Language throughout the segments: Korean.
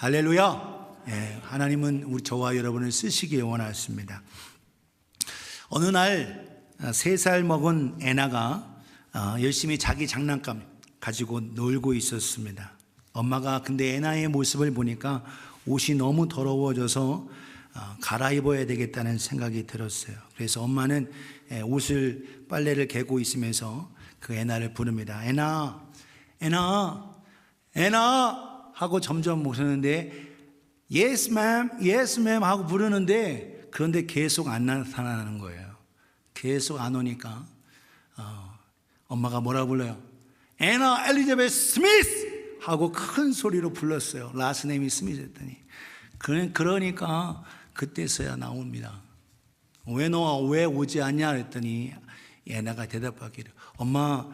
할렐루야. 하나님은 우리 저와 여러분을 쓰시기에 원하십니다. 어느 날 3살 먹은 애나가 열심히 자기 장난감 가지고 놀고 있었습니다. 엄마가 근데 애나의 모습을 보니까 옷이 너무 더러워져서 갈아입어야 되겠다는 생각이 들었어요. 그래서 엄마는 옷을 빨래를 개고 있으면서 그 애나를 부릅니다. 애나, 애나, 애나 하고 점점 모시는데 Yes ma'am, yes ma'am 하고 부르는데 그런데 계속 안 나타나는 거예요. 계속 안 오니까 엄마가 뭐라고 불러요? 애나 엘리자베스 스미스 하고 큰 소리로 불렀어요. 라스트 네임이 스미스였더니 그러니까 그때서야 나옵니다. 왜 너 왜 오지 않냐 그랬더니 애나가 대답하기를 엄마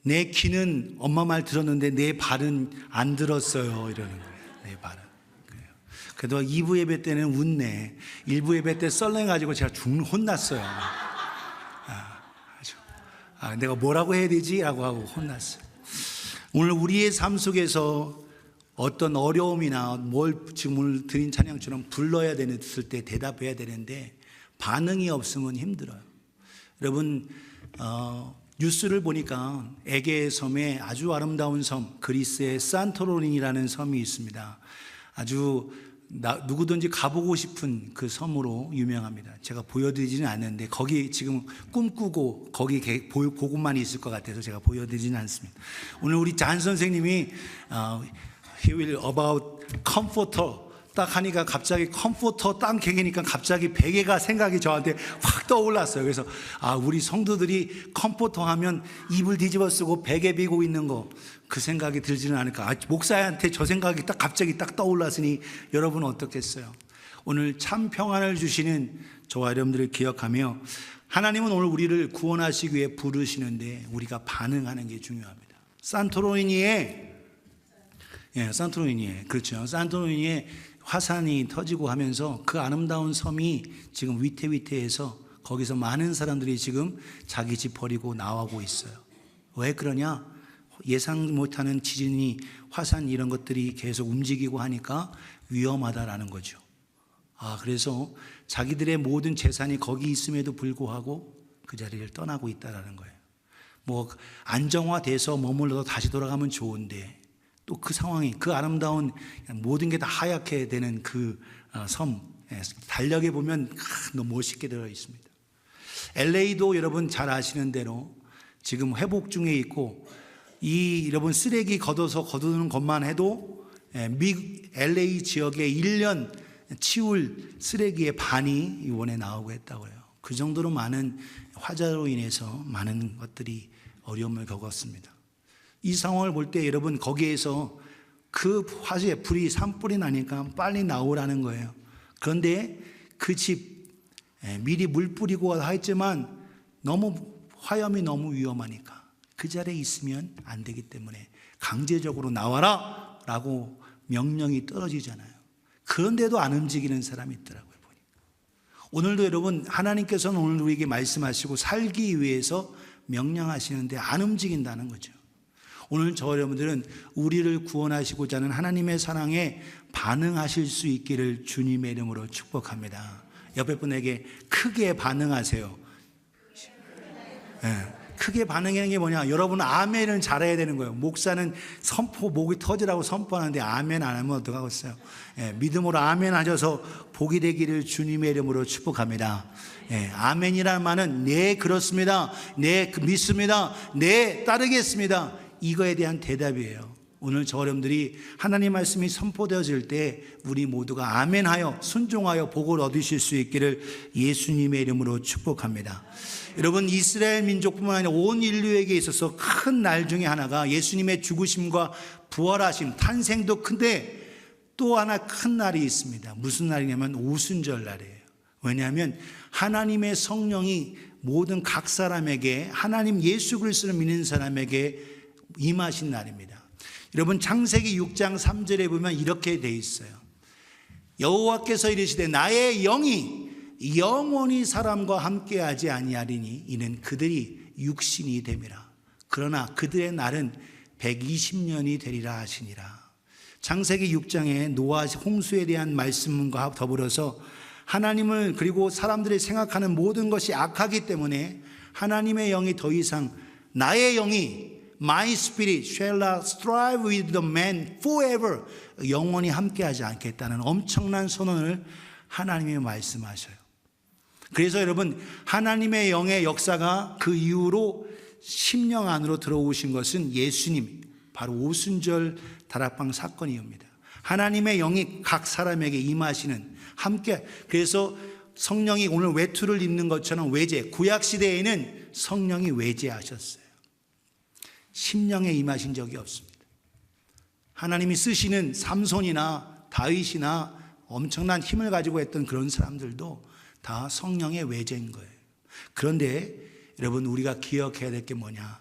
내 귀는 엄마 말 들었는데 내 발은 안 들었어요 이러는 거예요. 내 발은. 그래도 2부 예배 때는 웃네. 1부 예배 때 썰렁해가지고 제가 혼났어요. 내가 뭐라고 해야 되지? 라고 하고 혼났어요. 오늘 우리의 삶 속에서 어떤 어려움이나 뭘 지금 오늘 드린 찬양처럼 불러야 되는 때 대답해야 되는데 반응이 없으면 힘들어요. 여러분 뉴스를 보니까 에게의 섬에 아주 아름다운 섬 그리스의 산토리니라는 섬이 있습니다. 아주 누구든지 가보고 싶은 그 섬으로 유명합니다. 제가 보여드리지는 않는데 거기 지금 꿈꾸고 거기 그곳만 있을 것 같아서 제가 보여드리지는 않습니다. 오늘 우리 잔 선생님이 He will about comforter 딱 하니까 갑자기 컴포터 딱 개기니까 갑자기 베개가 생각이 저한테 확 떠올랐어요. 그래서 우리 성도들이 컴포터 하면 이불 뒤집어 쓰고 베개 비고 있는 거 그 생각이 들지는 않을까. 목사한테 저 생각이 딱 갑자기 딱 떠올랐으니 여러분은 어떻겠어요? 오늘 참 평안을 주시는 저와 여러분들을 기억하며 하나님은 오늘 우리를 구원하시기 위해 부르시는데 우리가 반응하는 게 중요합니다. 산토리니에 그렇죠. 산토리니에 화산이 터지고 하면서 그 아름다운 섬이 지금 위태위태해서 거기서 많은 사람들이 지금 자기 집 버리고 나오고 있어요. 왜 그러냐? 예상 못하는 지진이 화산 이런 것들이 계속 움직이고 하니까 위험하다라는 거죠. 그래서 자기들의 모든 재산이 거기 있음에도 불구하고 그 자리를 떠나고 있다라는 거예요. 뭐 안정화돼서 머물러서 다시 돌아가면 좋은데 또 그 상황이 그 아름다운 모든 게 다 하얗게 되는 그 섬 달력에 보면 너무 멋있게 되어 있습니다. LA도 여러분 잘 아시는 대로 지금 회복 중에 있고 여러분 쓰레기 거두는 것만 해도 미 LA 지역에 1년 치울 쓰레기의 반이 이번에 나오고 했다고 해요. 그 정도로 많은 화재로 인해서 많은 것들이 어려움을 겪었습니다. 이 상황을 볼 때 여러분 거기에서 그 화재 불이 산불이 나니까 빨리 나오라는 거예요. 그런데 그 집 미리 물 뿌리고 했지만 화염이 너무 위험하니까 그 자리에 있으면 안 되기 때문에 강제적으로 나와라 라고 명령이 떨어지잖아요. 그런데도 안 움직이는 사람이 있더라고요. 보니까. 오늘도 여러분 하나님께서는 오늘 우리에게 말씀하시고 살기 위해서 명령하시는데 안 움직인다는 거죠. 오늘 저 여러분들은 우리를 구원하시고자 하는 하나님의 사랑에 반응하실 수 있기를 주님의 이름으로 축복합니다. 옆에 분에게 크게 반응하세요. 크게 반응하는 게 뭐냐? 여러분은 아멘은 잘해야 되는 거예요. 목사는 목이 터지라고 선포하는데 아멘 안 하면 어떡하겠어요? 믿음으로 아멘 하셔서 복이 되기를 주님의 이름으로 축복합니다. 아멘이라는 말은 네 그렇습니다. 네 믿습니다. 네 따르겠습니다. 이거에 대한 대답이에요. 오늘 저 여러분들이 하나님 말씀이 선포되어질 때 우리 모두가 아멘하여 순종하여 복을 얻으실 수 있기를 예수님의 이름으로 축복합니다. 여러분 이스라엘 민족뿐만 아니라 온 인류에게 있어서 큰 날 중에 하나가 예수님의 죽으심과 부활하심 탄생도 큰데 또 하나 큰 날이 있습니다. 무슨 날이냐면 오순절 날이에요. 왜냐하면 하나님의 성령이 모든 각 사람에게 하나님 예수 그리스도를 믿는 사람에게 임하신 날입니다. 여러분 창세기 6장 3절에 보면 이렇게 돼 있어요. 여호와께서 이르시되 나의 영이 영원히 사람과 함께하지 아니하리니 이는 그들이 육신이 됨이라. 그러나 그들의 날은 120년이 되리라 하시니라. 창세기 6장에 노아 홍수에 대한 말씀과 더불어서 하나님을 그리고 사람들이 생각하는 모든 것이 악하기 때문에 하나님의 영이 더 이상 나의 영이 My spirit shall not strive with the man forever 영원히 함께하지 않겠다는 엄청난 선언을 하나님이 말씀하셔요. 그래서 여러분 하나님의 영의 역사가 그 이후로 심령 안으로 들어오신 것은 예수님 바로 오순절 다락방 사건이옵니다. 하나님의 영이 각 사람에게 임하시는 함께 그래서 성령이 오늘 외투를 입는 것처럼 외제 구약시대에는 성령이 외제하셨어요. 심령에 임하신 적이 없습니다. 하나님이 쓰시는 삼손이나 다윗이나 엄청난 힘을 가지고 했던 그런 사람들도 다 성령의 외제인 거예요. 그런데 여러분 우리가 기억해야 될 게 뭐냐?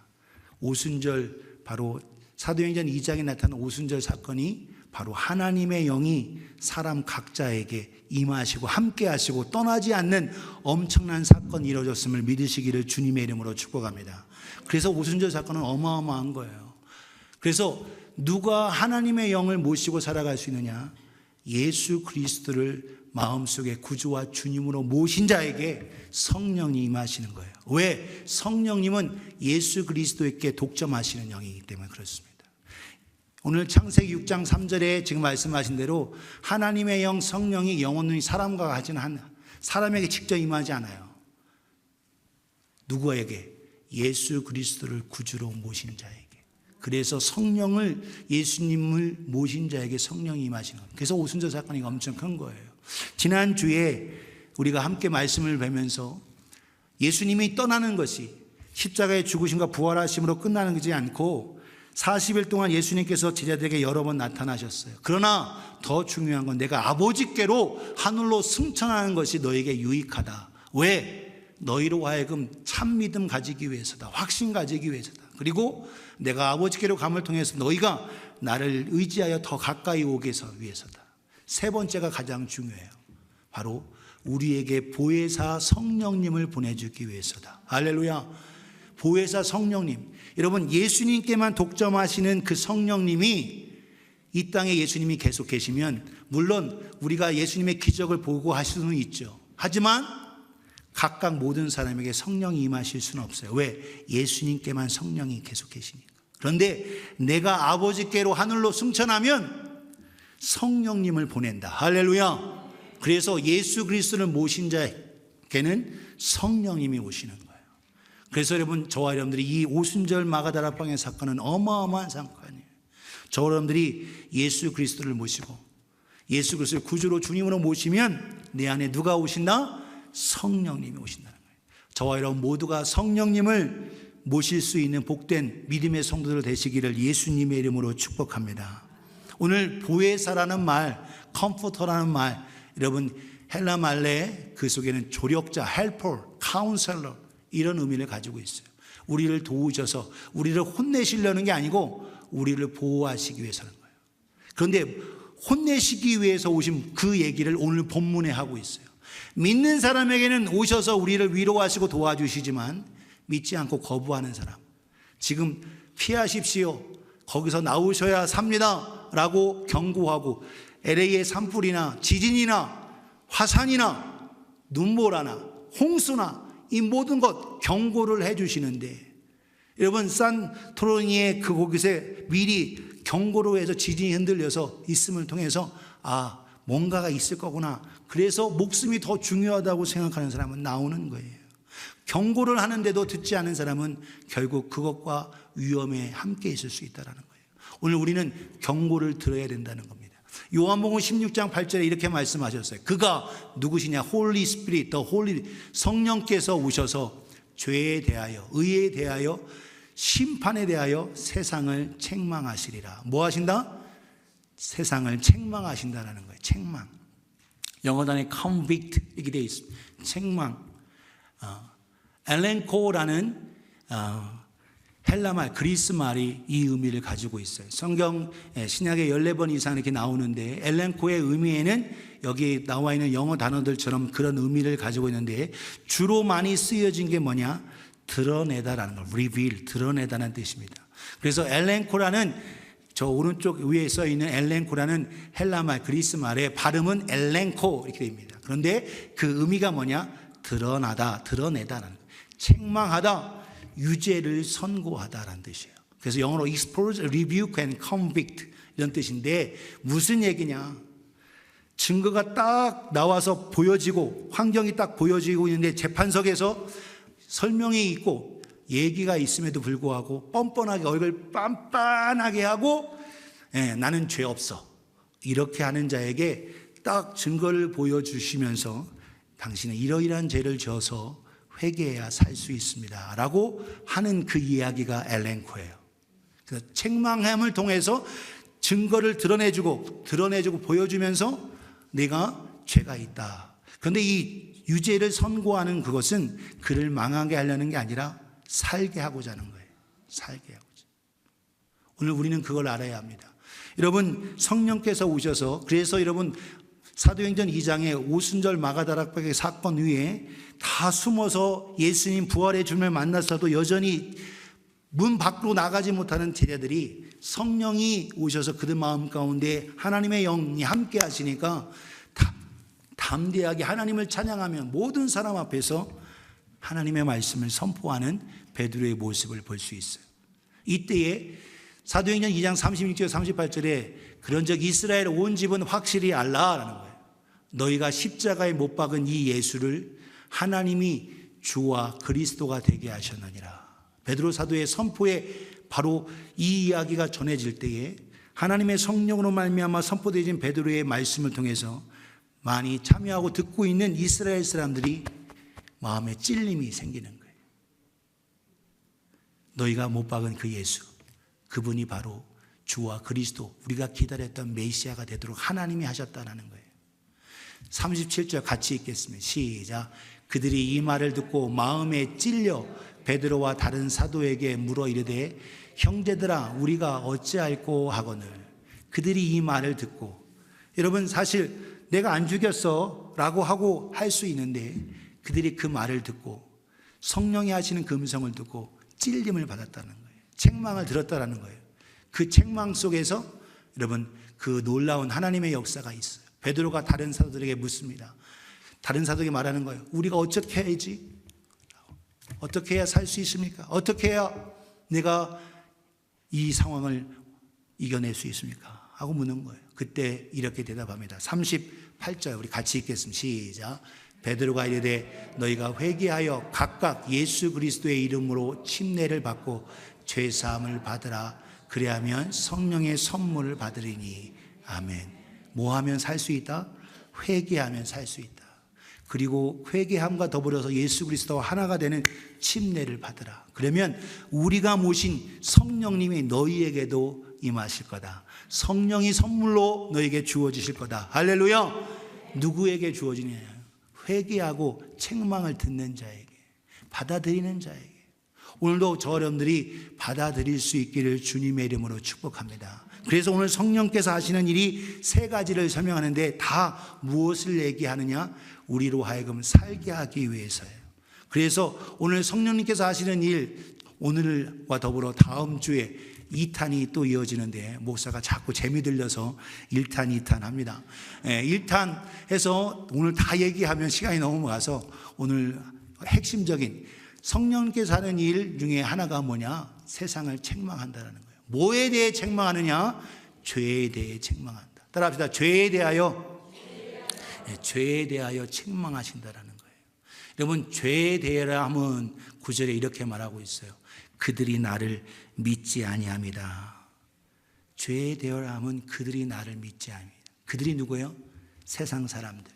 오순절 바로 사도행전 2장에 나타난 오순절 사건이 바로 하나님의 영이 사람 각자에게 임하시고 함께 하시고 떠나지 않는 엄청난 사건이 이루어졌음을 믿으시기를 주님의 이름으로 축복합니다. 그래서 오순절 사건은 어마어마한 거예요. 그래서 누가 하나님의 영을 모시고 살아갈 수 있느냐? 예수 그리스도를 마음속에 구주와 주님으로 모신 자에게 성령이 임하시는 거예요. 왜? 성령님은 예수 그리스도에게 독점하시는 영이기 때문에 그렇습니다. 오늘 창세기 6장 3절에 지금 말씀하신 대로 하나님의 영 성령이 영원히 사람과 같지는 사람에게 직접 임하지 않아요. 누구에게? 예수 그리스도를 구주로 모신 자에게. 그래서 성령을 예수님을 모신 자에게 성령이 임하시는 겁니다. 그래서 오순절 사건이 엄청 큰 거예요. 지난주에 우리가 함께 말씀을 뵈면서 예수님이 떠나는 것이 십자가의 죽으심과 부활하심으로 끝나는 것이 않고 40일 동안 예수님께서 제자들에게 여러 번 나타나셨어요. 그러나 더 중요한 건 내가 아버지께로 하늘로 승천하는 것이 너에게 유익하다. 왜? 너희로 하여금 참 믿음 가지기 위해서다. 확신 가지기 위해서다. 그리고 내가 아버지께로 감을 통해서 너희가 나를 의지하여 더 가까이 오게 위해서다. 세 번째가 가장 중요해요. 바로 우리에게 보혜사 성령님을 보내주기 위해서다. 할렐루야. 보혜사 성령님. 여러분 예수님께만 독점하시는 그 성령님이 이 땅에 예수님이 계속 계시면 물론 우리가 예수님의 기적을 보고 하실 수는 있죠. 하지만 각각 모든 사람에게 성령이 임하실 수는 없어요. 왜? 예수님께만 성령이 계속 계시니까. 그런데 내가 아버지께로 하늘로 승천하면 성령님을 보낸다. 할렐루야. 그래서 예수 그리스도를 모신 자에게는 성령님이 오시는 거예요. 그래서 여러분 저와 여러분들이 이 오순절 마가다락방의 사건은 어마어마한 사건이에요. 저와 여러분들이 예수 그리스도를 모시고 예수 그리스도를 구주로 주님으로 모시면 내 안에 누가 오신다? 성령님이 오신다는 거예요. 저와 여러분 모두가 성령님을 모실 수 있는 복된 믿음의 성도들 되시기를 예수님의 이름으로 축복합니다. 오늘 보혜사라는 말, 컴포터라는 말, 여러분 헬라 말레 그 속에는 조력자, 헬퍼, 카운셀러 이런 의미를 가지고 있어요. 우리를 도우셔서 우리를 혼내시려는 게 아니고 우리를 보호하시기 위해서는 거예요. 그런데 혼내시기 위해서 오신 그 얘기를 오늘 본문에 하고 있어요. 믿는 사람에게는 오셔서 우리를 위로하시고 도와주시지만 믿지 않고 거부하는 사람, 지금 피하십시오. 거기서 나오셔야 삽니다. 라고 경고하고 LA의 산불이나 지진이나 화산이나 눈보라나 홍수나 이 모든 것 경고를 해 주시는데 여러분 산토리니의 그 곳에 미리 경고로 해서 지진이 흔들려서 있음을 통해서 뭔가가 있을 거구나. 그래서 목숨이 더 중요하다고 생각하는 사람은 나오는 거예요. 경고를 하는데도 듣지 않은 사람은 결국 그것과 위험에 함께 있을 수 있다는 거예요. 오늘 우리는 경고를 들어야 된다는 겁니다. 요한복음 16장 8절에 이렇게 말씀하셨어요. 그가 누구시냐? Holy Spirit, the Holy 성령께서 오셔서 죄에 대하여, 의에 대하여, 심판에 대하여 세상을 책망하시리라. 뭐 하신다? 세상을 책망하신다라는 거예요. 책망. 영어 단에 convict 이렇게 되어 있습니다. 책망. 엘렌코라는 헬라 말, 그리스 말이 이 의미를 가지고 있어요. 성경 신약에 14번 이상 이렇게 나오는데 엘렌코의 의미에는 여기 나와 있는 영어 단어들처럼 그런 의미를 가지고 있는데 주로 많이 쓰여진 게 뭐냐? 드러내다라는 거, reveal, 드러내다는 뜻입니다. 그래서 엘렌코라는 저 오른쪽 위에 써 있는 엘렌코라는 헬라말, 그리스 말의 발음은 엘렌코 이렇게 됩니다. 그런데 그 의미가 뭐냐? 드러나다, 드러내다라는 거예요. 책망하다, 유죄를 선고하다라는 뜻이에요. 그래서 영어로 expose, rebuke and convict 이런 뜻인데 무슨 얘기냐? 증거가 딱 나와서 보여지고 환경이 딱 보여지고 있는데 재판석에서 설명이 있고 얘기가 있음에도 불구하고 뻔뻔하게 얼굴 빤빤하게 하고 나는 죄 없어 이렇게 하는 자에게 딱 증거를 보여주시면서 당신은 이러이러한 죄를 져서 회개해야 살 수 있습니다 라고 하는 그 이야기가 엘렌코예요. 그래서 책망함을 통해서 증거를 드러내주고 보여주면서 내가 죄가 있다. 그런데 이 유죄를 선고하는 그것은 그를 망하게 하려는 게 아니라 살게 하고자 하는 거예요. 살게 하고자. 오늘 우리는 그걸 알아야 합니다. 여러분 성령께서 오셔서 그래서 여러분 사도행전 2장의 오순절 마가다락방의 사건 위에 다 숨어서 예수님 부활의 주님을 만났어도 여전히 문 밖으로 나가지 못하는 제자들이 성령이 오셔서 그들 마음 가운데 하나님의 영이 함께 하시니까 담대하게 하나님을 찬양하며 모든 사람 앞에서 하나님의 말씀을 선포하는 베드로의 모습을 볼 수 있어요. 이때에 사도행전 2장 36절 38절에 그런즉 이스라엘 온 집은 확실히 알라라는 거예요. 너희가 십자가에 못 박은 이 예수를 하나님이 주와 그리스도가 되게 하셨느니라. 베드로 사도의 선포에 바로 이 이야기가 전해질 때에 하나님의 성령으로 말미암아 선포되어진 베드로의 말씀을 통해서 많이 참여하고 듣고 있는 이스라엘 사람들이 마음에 찔림이 생기는 거예요. 너희가 못 박은 그 예수, 그분이 바로 주와 그리스도, 우리가 기다렸던 메시아가 되도록 하나님이 하셨다는 거예요. 37절 같이 읽겠습니다. 시작. 그들이 이 말을 듣고 마음에 찔려 베드로와 다른 사도에게 물어 이르되 형제들아 우리가 어찌할꼬 하거늘. 그들이 이 말을 듣고, 여러분 사실 내가 안 죽였어 라고 하고 할 수 있는데 그들이 그 말을 듣고 성령이 하시는 그 음성을 듣고 찔림을 받았다는 거예요. 책망을 들었다는 거예요. 그 책망 속에서 여러분 그 놀라운 하나님의 역사가 있어요. 베드로가 다른 사도들에게 묻습니다. 다른 사도에게 말하는 거예요. 우리가 어떻게 해야지? 어떻게 해야 살 수 있습니까? 어떻게 해야 내가 이 상황을 이겨낼 수 있습니까? 하고 묻는 거예요. 그때 이렇게 대답합니다. 38절 우리 같이 읽겠습니다. 시작. 베드로가 이르되 너희가 회개하여 각각 예수 그리스도의 이름으로 침례를 받고 죄 사함을 받으라. 그래야면 성령의 선물을 받으리니. 아멘. 뭐 하면 살 수 있다? 회개하면 살 수 있다. 그리고 회개함과 더불어서 예수 그리스도와 하나가 되는 침례를 받으라. 그러면 우리가 모신 성령님이 너희에게도 임하실 거다. 성령이 선물로 너에게 주어지실 거다. 할렐루야. 누구에게 주어지냐? 회개하고 책망을 듣는 자에게, 받아들이는 자에게. 오늘도 저 여러분들이 받아들일 수 있기를 주님의 이름으로 축복합니다. 그래서 오늘 성령께서 하시는 일이 세 가지를 설명하는데 다 무엇을 얘기하느냐? 우리로 하여금 살게 하기 위해서예요. 그래서 오늘 성령님께서 하시는 일, 오늘과 더불어 다음 주에 2탄이 또 이어지는데 목사가 자꾸 재미 들려서 1탄, 2탄 합니다. 1탄 해서 오늘 다 얘기하면 시간이 넘어가서 오늘 핵심적인 성령께서 하는 일 중에 하나가 뭐냐? 세상을 책망한다는 거예요. 뭐에 대해 책망하느냐? 죄에 대해 책망한다. 따라합시다. 죄에 대하여 책망하신다라는 거예요. 여러분 죄에 대하여 하면 9절에 이렇게 말하고 있어요. 그들이 나를 믿지 아니함이다. 죄에 대하여 하면 그들이 나를 믿지 아니함이다. 그들이 누구예요? 세상 사람들.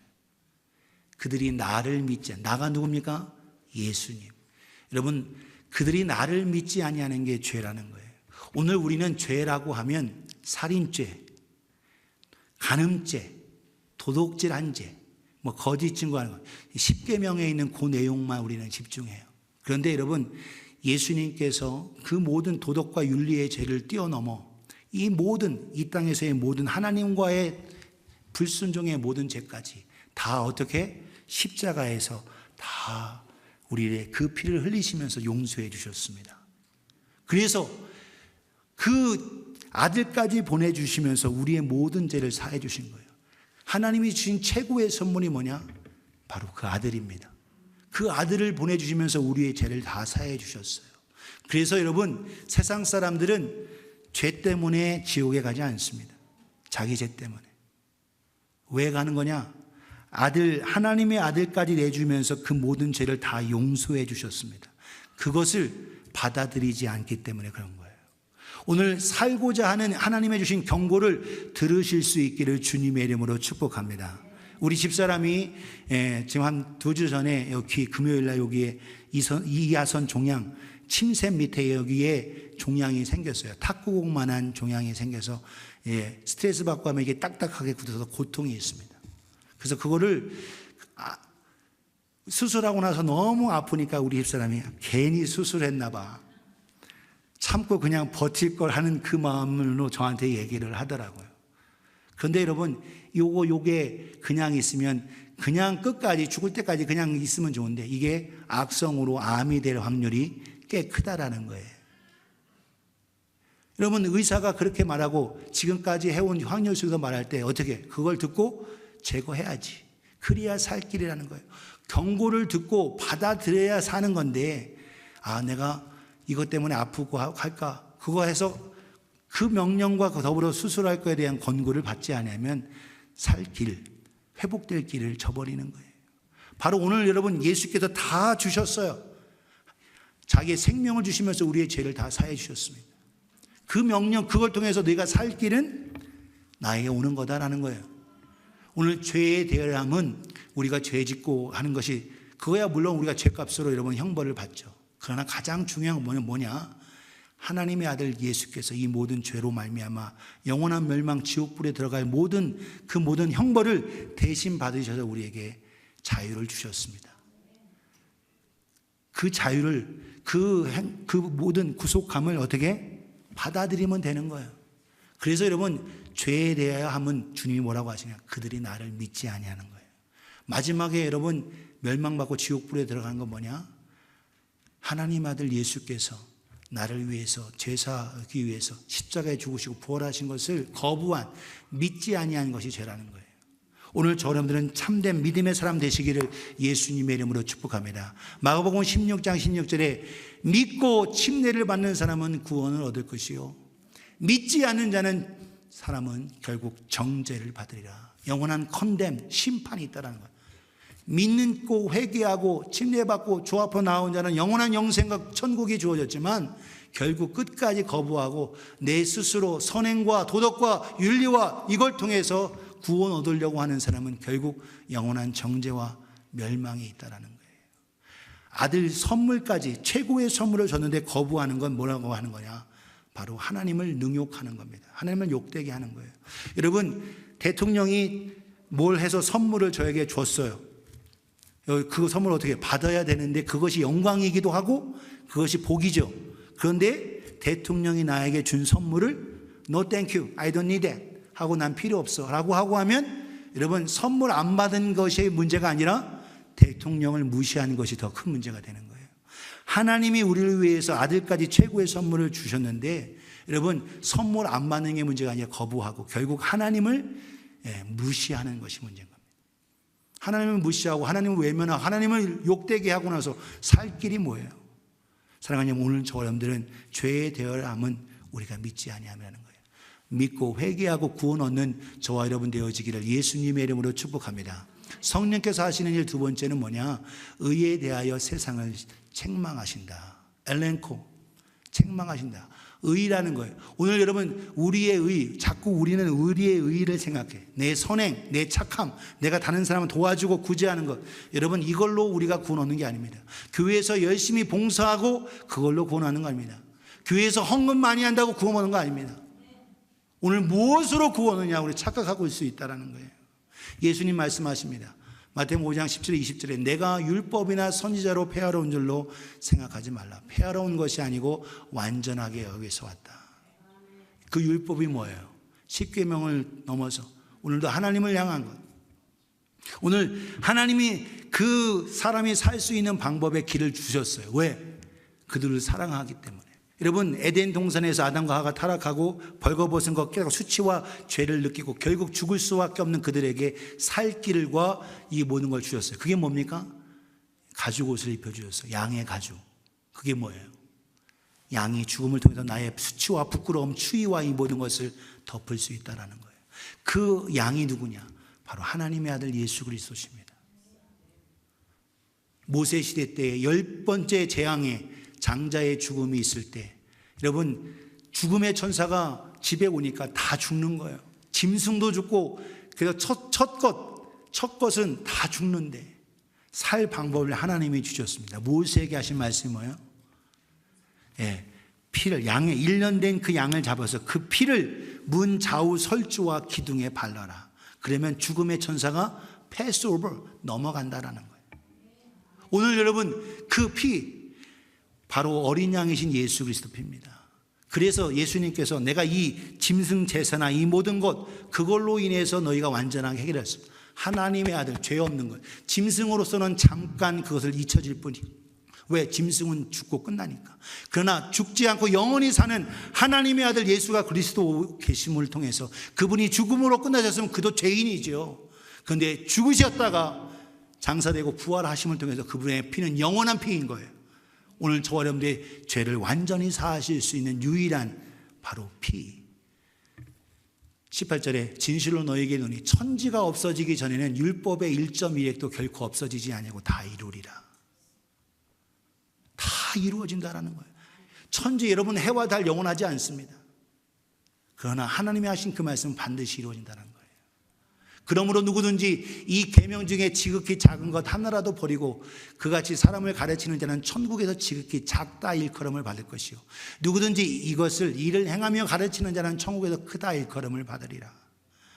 그들이 나를 믿지 않. 나가 누굽니까? 예수님. 여러분 그들이 나를 믿지 아니하는 게 죄라는 거예요. 오늘 우리는 죄라고 하면 살인죄, 간음죄, 도둑질한 죄, 거짓 증거하는 것, 10계명에 있는 그 내용만 우리는 집중해요. 그런데 여러분 예수님께서 그 모든 도덕과 윤리의 죄를 뛰어넘어 이 땅에서의 모든 하나님과의 불순종의 모든 죄까지 다 어떻게 십자가에서 다 우리의 그 피를 흘리시면서 용서해 주셨습니다. 그래서 그 아들까지 보내주시면서 우리의 모든 죄를 사해 주신 거예요. 하나님이 주신 최고의 선물이 뭐냐? 바로 그 아들입니다. 그 아들을 보내주시면서 우리의 죄를 다 사해 주셨어요. 그래서 여러분, 세상 사람들은 죄 때문에 지옥에 가지 않습니다. 자기 죄 때문에. 왜 가는 거냐? 하나님의 아들까지 내주면서 그 모든 죄를 다 용서해 주셨습니다. 그것을 받아들이지 않기 때문에 그런 거예요. 오늘 살고자 하는 하나님의 주신 경고를 들으실 수 있기를 주님의 이름으로 축복합니다. 우리 집사람이 지금 한 2주 전에 여기 금요일날 여기에 이하선 종양 침샘 밑에 여기에 종양이 생겼어요. 탁구공만한 종양이 생겨서 스트레스 받고 하면 이게 딱딱하게 굳어서 고통이 있습니다. 그래서 그거를 수술하고 나서 너무 아프니까 우리 집사람이 괜히 수술했나 봐. 참고 그냥 버틸 걸 하는 그 마음으로 저한테 얘기를 하더라고요. 그런데 여러분, 요게 그냥 있으면 그냥 끝까지 죽을 때까지 그냥 있으면 좋은데 이게 악성으로 암이 될 확률이 꽤 크다라는 거예요. 여러분, 의사가 그렇게 말하고 지금까지 해온 확률 속에서 말할 때 어떻게 그걸 듣고 제거해야지. 그래야 살 길이라는 거예요. 경고를 듣고 받아들여야 사는 건데 내가 이것 때문에 아프고 할까? 그거 해서 그 명령과 더불어 수술할 거에 대한 권고를 받지 않으면 살 길, 회복될 길을 저버리는 거예요. 바로 오늘 여러분 예수께서 다 주셨어요. 자기의 생명을 주시면서 우리의 죄를 다 사해 주셨습니다. 그 명령, 그걸 통해서 네가 살 길은 나에게 오는 거다라는 거예요. 오늘 죄의 대함은 우리가 죄 짓고 하는 것이 그거야 물론 우리가 죄값으로 여러분 형벌을 받죠. 그러나 가장 중요한 건 뭐냐? 하나님의 아들 예수께서 이 모든 죄로 말미암아 영원한 멸망 지옥불에 들어갈 모든 형벌을 대신 받으셔서 우리에게 자유를 주셨습니다. 그 자유를 그 모든 구속함을 어떻게 받아들이면 되는 거예요. 그래서 여러분 죄에 대하여 하면 주님이 뭐라고 하시냐? 그들이 나를 믿지 아니하는 거예요. 마지막에 여러분 멸망받고 지옥불에 들어가는 건 뭐냐? 하나님 아들 예수께서 나를 위해서 죄사하기 위해서 십자가에 죽으시고 부활하신 것을 거부한 믿지 아니한 것이 죄라는 거예요. 오늘 저 여러분들은 참된 믿음의 사람 되시기를 예수님의 이름으로 축복합니다. 마가복음 16장 16절에 믿고 침례를 받는 사람은 구원을 얻을 것이요 믿지 않는 사람은 결국 정죄를 받으리라. 영원한 컨뎀, 심판이 있다는 거예요. 믿고 회개하고 침례받고 주 앞으로 나온 자는 영원한 영생과 천국이 주어졌지만 결국 끝까지 거부하고 내 스스로 선행과 도덕과 윤리와 이걸 통해서 구원 얻으려고 하는 사람은 결국 영원한 정죄와 멸망이 있다는 거예요. 아들 선물까지 최고의 선물을 줬는데 거부하는 건 뭐라고 하는 거냐? 바로 하나님을 능욕하는 겁니다. 하나님을 욕되게 하는 거예요. 여러분, 대통령이 뭘 해서 선물을 저에게 줬어요. 그 선물을 어떻게 받아야 되는데 그것이 영광이기도 하고 그것이 복이죠. 그런데 대통령이 나에게 준 선물을 No thank you, I don't need that 하고 난 필요 없어 라고 하고 하면 여러분 선물 안 받은 것이 문제가 아니라 대통령을 무시하는 것이 더 큰 문제가 되는 거예요. 하나님이 우리를 위해서 아들까지 최고의 선물을 주셨는데 여러분 선물 안 받는 게 문제가 아니라 거부하고 결국 하나님을 무시하는 것이 문제인 겁니다. 하나님을 무시하고 하나님을 외면하고 하나님을 욕되게 하고 나서 살 길이 뭐예요? 사랑하는 오늘 저 여러분들은 죄의 대열함은 우리가 믿지 아니하면 거예요. 믿고 회개하고 구원 얻는 저와 여러분 되어지기를 예수님의 이름으로 축복합니다. 성령께서 하시는 일 두 번째는 뭐냐? 의에 대하여 세상을 책망하신다. 엘렌코, 책망하신다. 의라는 거예요. 오늘 여러분 우리의 의, 자꾸 우리는 우리의 의를 생각해. 내 선행, 내 착함, 내가 다른 사람을 도와주고 구제하는 것. 여러분 이걸로 우리가 구원 얻는 게 아닙니다. 교회에서 열심히 봉사하고 그걸로 구원하는 거 아닙니다. 교회에서 헌금 많이 한다고 구원 얻는 거 아닙니다. 오늘 무엇으로 구원 얻느냐 우리 착각하고 있을 수 있다는 거예요. 예수님 말씀하십니다. 마태복음 5장 10절에 20절에 내가 율법이나 선지자로 폐하러 온 줄로 생각하지 말라. 폐하러 온 것이 아니고 완전하게 여기 위해서 왔다. 그 율법이 뭐예요? 10계명을 넘어서 오늘도 하나님을 향한 것. 오늘 하나님이 그 사람이 살 수 있는 방법의 길을 주셨어요. 왜? 그들을 사랑하기 때문에. 여러분, 에덴 동산에서 아담과 하와가 타락하고 벌거벗은 것 깨닫고 수치와 죄를 느끼고 결국 죽을 수밖에 없는 그들에게 살 길과 이 모든 걸 주셨어요. 그게 뭡니까? 가죽 옷을 입혀주셨어요. 양의 가죽. 그게 뭐예요? 양이 죽음을 통해서 나의 수치와 부끄러움, 추위와 이 모든 것을 덮을 수 있다는 거예요. 그 양이 누구냐? 바로 하나님의 아들 예수 그리스도십니다. 모세 시대 때 10번째 재앙에 장자의 죽음이 있을 때, 여러분, 죽음의 천사가 집에 오니까 다 죽는 거예요. 짐승도 죽고, 그래서 첫 것은 다 죽는데 살 방법을 하나님이 주셨습니다. 모세에게 하신 말씀이 뭐예요? 피를, 양의 1년 된 그 양을 잡아서 그 피를 문 좌우 설주와 기둥에 발라라. 그러면 죽음의 천사가 패스오버, 넘어간다라는 거예요. 오늘 여러분, 그 피 바로 어린 양이신 예수 그리스도 피입니다. 그래서 예수님께서 내가 이 짐승 제사나 이 모든 것, 그걸로 인해서 너희가 완전하게 해결했습니다. 하나님의 아들, 죄 없는 것. 짐승으로서는 잠깐 그것을 잊혀질 뿐이. 왜? 짐승은 죽고 끝나니까. 그러나 죽지 않고 영원히 사는 하나님의 아들 예수가 그리스도 계심을 통해서 그분이 죽음으로 끝나셨으면 그도 죄인이죠. 그런데 죽으셨다가 장사되고 부활하심을 통해서 그분의 피는 영원한 피인 거예요. 오늘 저와 여러분들의 죄를 완전히 사하실 수 있는 유일한 바로 피. 18절에 진실로 너에게 이르노니 천지가 없어지기 전에는 율법의 1.1획도 결코 없어지지 아니하고 다 이루리라. 다 이루어진다라는 거예요. 천지, 여러분, 해와 달 영원하지 않습니다. 그러나 하나님이 하신 그 말씀은 반드시 이루어진다는 거예요. 그러므로 누구든지 이 계명 중에 지극히 작은 것 하나라도 버리고 그같이 사람을 가르치는 자는 천국에서 지극히 작다 일컬음을 받을 것이요, 누구든지 이것을 이를 행하며 가르치는 자는 천국에서 크다 일컬음을 받으리라.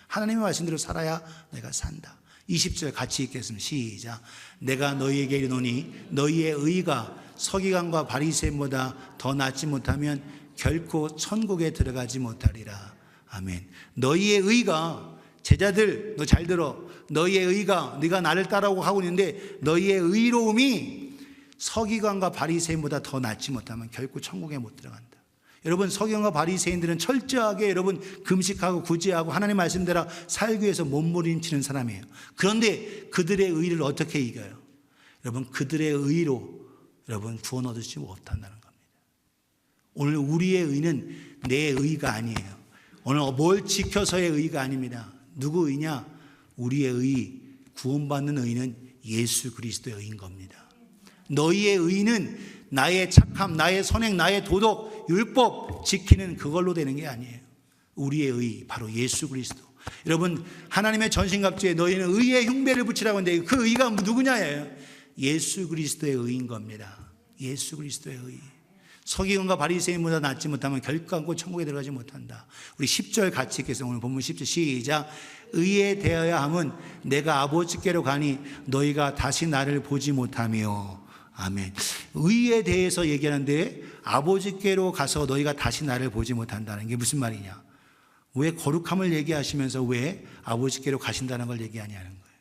하나님의 말씀대로 살아야 내가 산다. 20절 같이 읽겠습니다. 시작. 내가 너희에게 이르노니 너희의 의가 서기관과 바리새인보다 더 낫지 못하면 결코 천국에 들어가지 못하리라. 아멘. 너희의 의가, 제자들, 너 잘 들어. 너희의 의가, 네가 나를 따라오고 하고 있는데 너희의 의로움이 서기관과 바리새인보다 더 낫지 못하면 결코 천국에 못 들어간다. 여러분, 서기관과 바리새인들은 철저하게 여러분 금식하고 구제하고 하나님 말씀대로 살기 위해서 몸부림치는 사람이에요. 그런데 그들의 의를 어떻게 이겨요? 여러분, 그들의 의로 여러분 구원 얻으시지 못한다는 겁니다. 오늘 우리의 의는 내 의가 아니에요. 오늘 뭘 지켜서의 의가 아닙니다. 누구 의냐? 우리의 의, 구원받는 의는 예수 그리스도의 의인 겁니다. 너희의 의는 나의 착함, 나의 선행, 나의 도덕, 율법 지키는 그걸로 되는 게 아니에요. 우리의 의, 바로 예수 그리스도. 여러분, 하나님의 전신갑주에 너희는 의의 흉배를 붙이라고 하는데 그 의가 누구냐예요? 예수 그리스도의 의인 겁니다. 예수 그리스도의 의. 서기관과 바리새인보다 낫지 못하면 결코 천국에 들어가지 못한다. 우리 10절 같이 읽겠습니다. 오늘 본문 10절 시작. 의에 대하여 함은 내가 아버지께로 가니 너희가 다시 나를 보지 못하며. 아멘. 의에 대해서 얘기하는데 아버지께로 가서 너희가 다시 나를 보지 못한다는 게 무슨 말이냐? 왜 거룩함을 얘기하시면서 왜 아버지께로 가신다는 걸 얘기하냐는 거예요.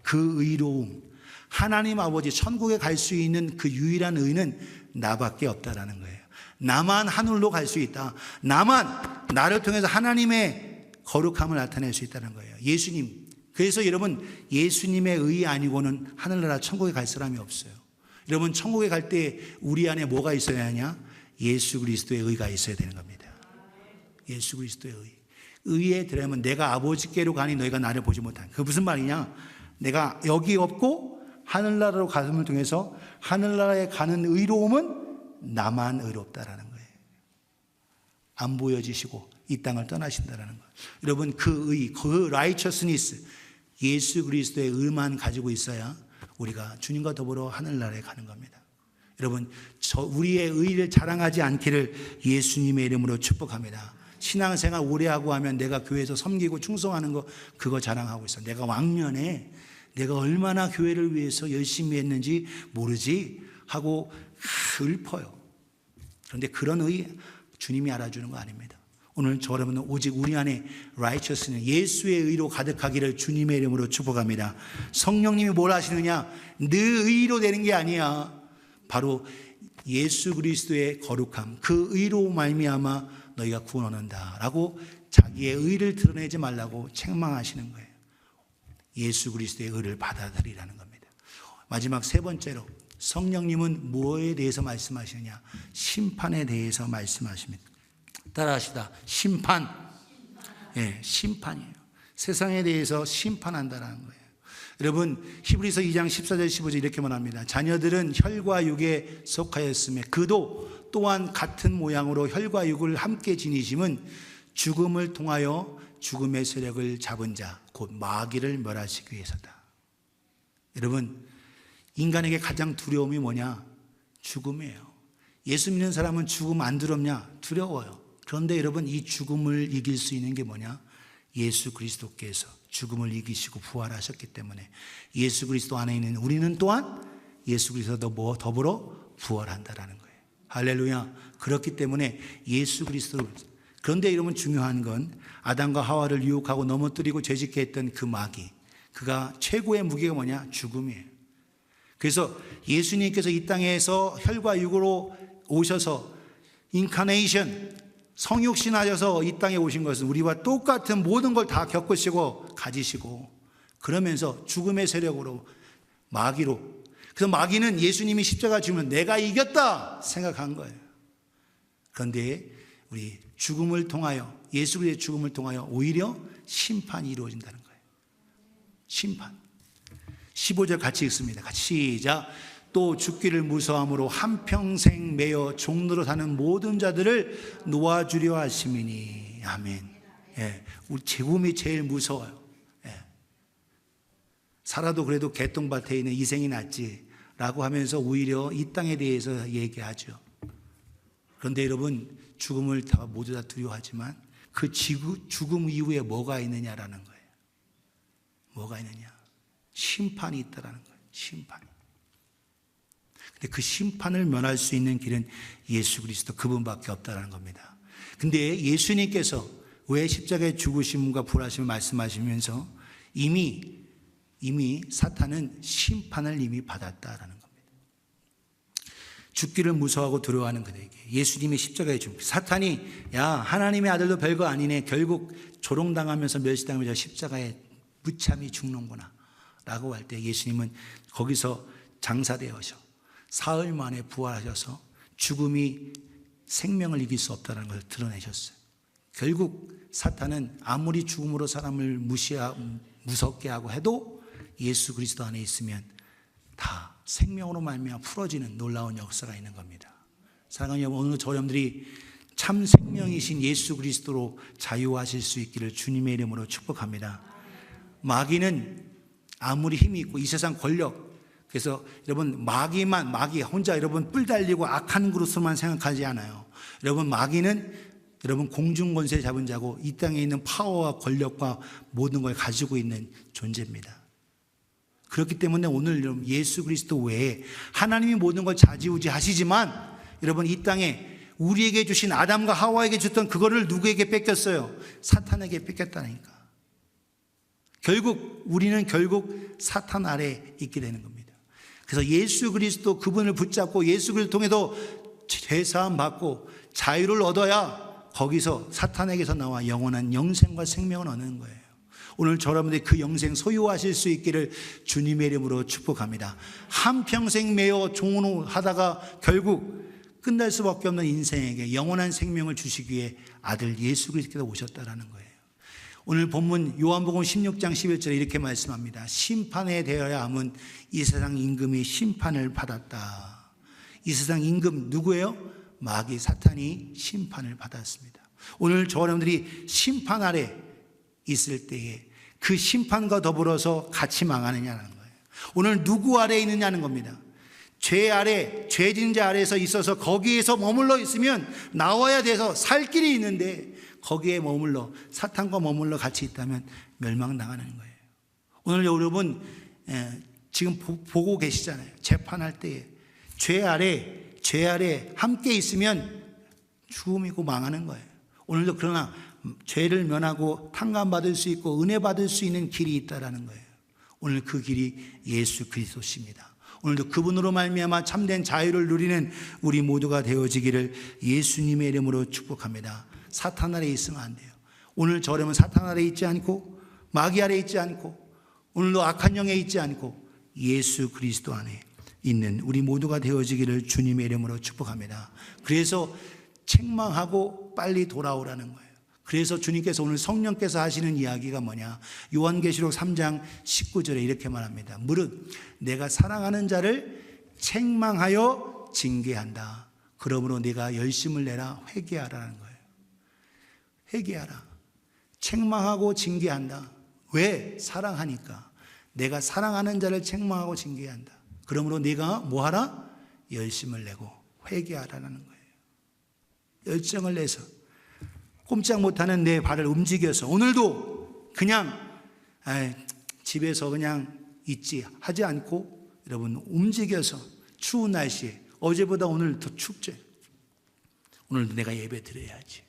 그 의로움, 하나님 아버지 천국에 갈 수 있는 그 유일한 의는 나밖에 없다라는 거예요. 나만 하늘로 갈 수 있다. 나만 나를 통해서 하나님의 거룩함을 나타낼 수 있다는 거예요. 예수님. 그래서 여러분, 예수님의 의 아니고는 하늘나라 천국에 갈 사람이 없어요. 여러분, 천국에 갈 때 우리 안에 뭐가 있어야 하냐? 예수 그리스도의 의가 있어야 되는 겁니다. 예수 그리스도의 의. 의에 들어가면 내가 아버지께로 가니 너희가 나를 보지 못한. 그 무슨 말이냐? 내가 여기 없고 하늘나라로 가슴을 통해서 하늘나라에 가는 의로움은 나만 의롭다라는 거예요. 안 보여지시고 이 땅을 떠나신다라는 거예요. 여러분, 그 의, 그 righteousness, 예수 그리스도의 의만 가지고 있어야 우리가 주님과 더불어 하늘나라에 가는 겁니다. 여러분, 우리의 의를 자랑하지 않기를 예수님의 이름으로 축복합니다. 신앙생활 오래 하고 하면 내가 교회에서 섬기고 충성하는 거 그거 자랑하고 있어. 내가 왕년에 내가 얼마나 교회를 위해서 열심히 했는지 모르지 하고 읊어요. 그런데 그런 의 주님이 알아주는 거 아닙니다. 오늘 저 여러분은 오직 우리 안에 righteousness, 예수의 의로 가득하기를 주님의 이름으로 축복합니다. 성령님이 뭘 하시느냐? 네 의로 되는 게 아니야. 바로 예수 그리스도의 거룩함, 그 의로 말미암아 너희가 구원 얻는다 라고 자기의 의를 드러내지 말라고 책망하시는 거예요. 예수 그리스도의 의를 받아들이라는 겁니다. 마지막 세 번째로 성령님은 무엇에 대해서 말씀하시느냐? 심판에 대해서 말씀하십니다. 따라하시다. 심판. 예, 심판이에요. 세상에 대해서 심판한다라는 거예요. 여러분, 히브리서 2장 14절 15절 이렇게 말합니다. 자녀들은 혈과 육에 속하였으며 그도 또한 같은 모양으로 혈과 육을 함께 지니심은 죽음을 통하여 죽음의 세력을 잡은 자, 곧 마귀를 멸하시기 위해서다. 여러분, 인간에게 가장 두려움이 뭐냐? 죽음이에요. 예수 믿는 사람은 죽음 안 두렵냐? 두려워요. 그런데 여러분, 이 죽음을 이길 수 있는 게 뭐냐? 예수 그리스도께서 죽음을 이기시고 부활하셨기 때문에 예수 그리스도 안에 있는 우리는 또한 예수 그리스도도 더불어 부활한다라는 거예요. 할렐루야. 그렇기 때문에 예수 그리스도. 그런데 여러분, 중요한 건 아담과 하와를 유혹하고 넘어뜨리고 죄짓게 했던 그 마귀, 그가 최고의 무기가 뭐냐? 죽음이에요. 그래서 예수님께서 이 땅에서 혈과 육으로 오셔서 인카네이션, 성육신하셔서 이 땅에 오신 것은 우리와 똑같은 모든 걸 다 겪으시고 가지시고, 그러면서 죽음의 세력으로 마귀로, 그래서 마귀는 예수님이 십자가 지면 내가 이겼다 생각한 거예요. 그런데 우리 죽음을 통하여, 예수 그리스도의 죽음을 통하여 오히려 심판이 이루어진다는 거예요. 심판. 15절 같이 읽습니다. 같이 시작. 또 죽기를 무서함으로 한평생 매여 종로로 사는 모든 자들을 놓아주려 하심이니. 아멘. 예, 우리 죽음이 제일 무서워요. 예. 살아도 그래도 개똥밭에 있는 이생이 낫지 라고 하면서 오히려 이 땅에 대해서 얘기하죠. 그런데 여러분, 죽음을 다 모두 다 두려워하지만 그 죽음 이후에 뭐가 있느냐라는 거예요. 뭐가 있느냐? 심판이 있다라는 거예요. 심판이. 근데 그 심판을 면할 수 있는 길은 예수 그리스도 그분밖에 없다라는 겁니다. 근데 예수님께서 왜 십자가에 죽으심과 부활하심을 말씀하시면서 이미 사탄은 심판을 이미 받았다라는 겁니다. 죽기를 무서워하고 두려워하는 그들에게 예수님의 십자가에 죽음, 사탄이 야 하나님의 아들도 별거 아니네, 결국 조롱당하면서 멸시당하면서 십자가에 무참히 죽는구나 라고 할 때 예수님은 거기서 장사되어서 사흘 만에 부활하셔서 죽음이 생명을 이길 수 없다는 걸 드러내셨어요. 결국 사탄은 아무리 죽음으로 사람을 무섭게 하고 해도 예수 그리스도 안에 있으면 다 생명으로 말미암아 풀어지는 놀라운 역사가 있는 겁니다. 사랑하는 여러분, 오늘 저 여러분들이 참 생명이신 예수 그리스도로 자유하실 수 있기를 주님의 이름으로 축복합니다. 마귀는 아무리 힘이 있고 이 세상 권력, 그래서 여러분 마귀 혼자 여러분 뿔 달리고 악한 그릇으로만 생각하지 않아요. 여러분 마귀는 여러분 공중권세 잡은 자고 이 땅에 있는 파워와 권력과 모든 걸 가지고 있는 존재입니다. 그렇기 때문에 오늘 여러분 예수 그리스도 외에 하나님이 모든 걸 좌지우지 하시지만 여러분 이 땅에 우리에게 주신 아담과 하와에게 줬던 그거를 누구에게 뺏겼어요? 사탄에게 뺏겼다니까. 우리는 결국 사탄 아래에 있게 되는 겁니다. 그래서 예수 그리스도 그분을 붙잡고 예수 그리스도 통해서 죄사함 받고 자유를 얻어야 거기서 사탄에게서 나와 영원한 영생과 생명을 얻는 거예요. 오늘 여러분들이 그 영생 소유하실 수 있기를 주님의 이름으로 축복합니다. 한평생 매여 종으로 하다가 결국 끝날 수밖에 없는 인생에게 영원한 생명을 주시기 위해 아들 예수 그리스도께서 오셨다라는 거예요. 오늘 본문 요한복음 16장 11절에 이렇게 말씀합니다. 심판에 대하여 함은 이 세상 임금이 심판을 받았다. 이 세상 임금 누구예요? 마귀 사탄이 심판을 받았습니다. 오늘 저 여러분들이 심판 아래 있을 때에 그 심판과 더불어서 같이 망하느냐는 거예요. 오늘 누구 아래 있느냐는 겁니다. 죄 아래, 죄진 자 아래에서 있어서 거기에서 머물러 있으면 나와야 돼서 살 길이 있는데 거기에 머물러 사탄과 머물러 같이 있다면 멸망당하는 거예요. 오늘 여러분 지금 보고 계시잖아요. 재판할 때에 죄 아래 함께 있으면 죽음이고 망하는 거예요. 오늘도 그러나 죄를 면하고 탕감받을 수 있고 은혜 받을 수 있는 길이 있다라는 거예요. 오늘 그 길이 예수 그리스도십니다. 오늘도 그분으로 말미암아 참된 자유를 누리는 우리 모두가 되어지기를 예수님의 이름으로 축복합니다. 사탄 아래 있으면 안 돼요. 오늘 저러면 사탄 아래 있지 않고 마귀 아래 있지 않고 오늘도 악한 영에 있지 않고 예수 그리스도 안에 있는 우리 모두가 되어지기를 주님의 이름으로 축복합니다. 그래서 책망하고 빨리 돌아오라는 거예요. 그래서 주님께서 오늘 성령께서 하시는 이야기가 뭐냐? 요한계시록 3장 19절에 이렇게 말합니다. 무릇 내가 사랑하는 자를 책망하여 징계한다. 그러므로 네가 열심을 내라 회개하라는 거예요. 회개하라. 책망하고 징계한다. 왜? 사랑하니까. 내가 사랑하는 자를 책망하고 징계한다. 그러므로 네가 뭐하라? 열심을 내고 회개하라는 거예요. 열정을 내서 꼼짝 못하는 내 발을 움직여서 오늘도 그냥 집에서 그냥 있지 하지 않고 여러분 움직여서 추운 날씨에 어제보다 오늘 더 춥지. 오늘도 내가 예배 드려야지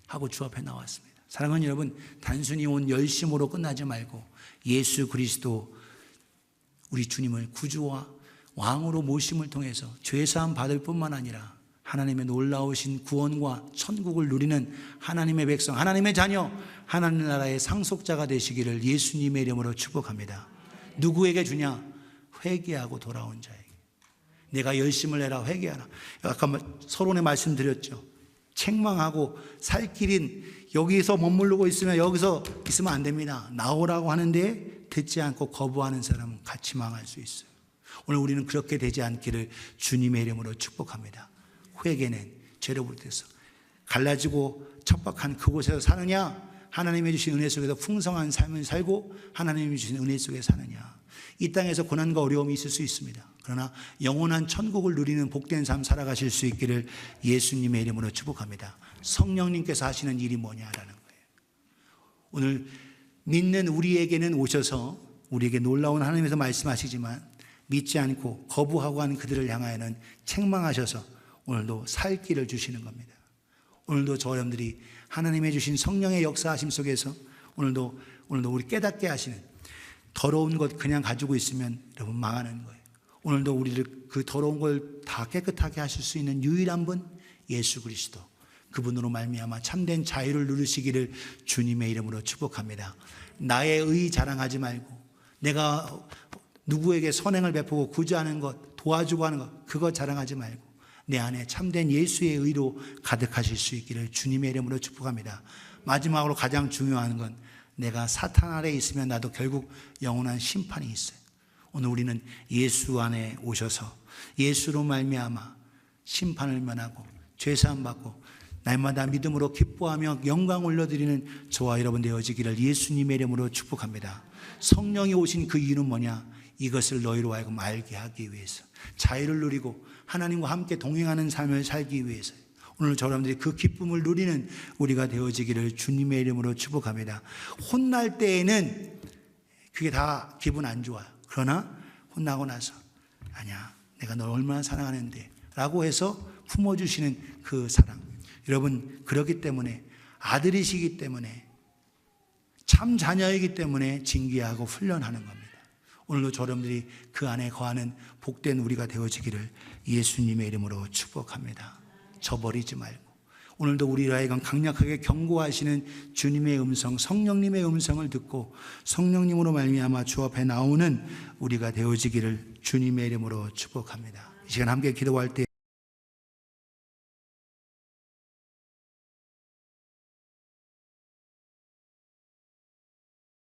하고 주 앞에 나왔습니다. 사랑하는 여러분, 단순히 온 열심으로 끝나지 말고 예수 그리스도 우리 주님을 구주와 왕으로 모심을 통해서 죄사함 받을 뿐만 아니라 하나님의 놀라우신 구원과 천국을 누리는 하나님의 백성, 하나님의 자녀, 하나님 나라의 상속자가 되시기를 예수님의 이름으로 축복합니다. 누구에게 주냐? 회개하고 돌아온 자에게. 내가 열심을 내라 회개하라. 아까 서론에 말씀드렸죠. 책망하고 살 길인 여기서 머무르고 있으면 여기서 있으면 안 됩니다. 나오라고 하는데 듣지 않고 거부하는 사람은 같이 망할 수 있어요. 오늘 우리는 그렇게 되지 않기를 주님의 이름으로 축복합니다. 회개는 죄로부터 갈라지고 척박한 그곳에서 사느냐? 하나님이 주신 은혜 속에서 풍성한 삶을 살고 하나님이 주신 은혜 속에 사느냐? 이 땅에서 고난과 어려움이 있을 수 있습니다. 그러나 영원한 천국을 누리는 복된 삶 살아가실 수 있기를 예수님의 이름으로 축복합니다. 성령님께서 하시는 일이 뭐냐라는 거예요. 오늘 믿는 우리에게는 오셔서 우리에게 놀라운 하나님에서 말씀하시지만 믿지 않고 거부하고 한 그들을 향하여는 책망하셔서 오늘도 살 길을 주시는 겁니다. 오늘도 저 여러분들이 하나님의 주신 성령의 역사하심 속에서 오늘도 우리 깨닫게 하시는 더러운 것 그냥 가지고 있으면 여러분 망하는 거예요. 오늘도 우리를 그 더러운 걸 다 깨끗하게 하실 수 있는 유일한 분 예수 그리스도. 그분으로 말미암아 참된 자유를 누리시기를 주님의 이름으로 축복합니다. 나의 의 자랑하지 말고 내가 누구에게 선행을 베푸고 구제하는 것, 도와주고 하는 것 그거 자랑하지 말고 내 안에 참된 예수의 의로 가득하실 수 있기를 주님의 이름으로 축복합니다. 마지막으로 가장 중요한 건 내가 사탄 아래 있으면 나도 결국 영원한 심판이 있어요. 오늘 우리는 예수 안에 오셔서 예수로 말미암아 심판을 면하고 죄사함 받고 날마다 믿음으로 기뻐하며 영광 올려드리는 저와 여러분 되어지기를 예수님의 이름으로 축복합니다. 성령이 오신 그 이유는 뭐냐? 이것을 너희로 하여금 알게 하기 위해서 자유를 누리고 하나님과 함께 동행하는 삶을 살기 위해서 오늘 저 여러분들이 그 기쁨을 누리는 우리가 되어지기를 주님의 이름으로 축복합니다. 혼날 때에는 그게 다 기분 안 좋아요. 그러나 혼나고 나서 아니야 내가 널 얼마나 사랑하는데 라고 해서 품어주시는 그 사랑. 여러분 그렇기 때문에 아들이시기 때문에 참 자녀이기 때문에 징계하고 훈련하는 겁니다. 오늘도 저 여러분들이 그 안에 거하는 복된 우리가 되어지기를 예수님의 이름으로 축복합니다. 저버리지 말고 오늘도 우리를 하여금 강력하게 경고하시는 주님의 음성, 성령님의 음성을 듣고 성령님으로 말미암아 주 앞에 나오는 우리가 되어지기를 주님의 이름으로 축복합니다. 이 시간 함께 기도할 때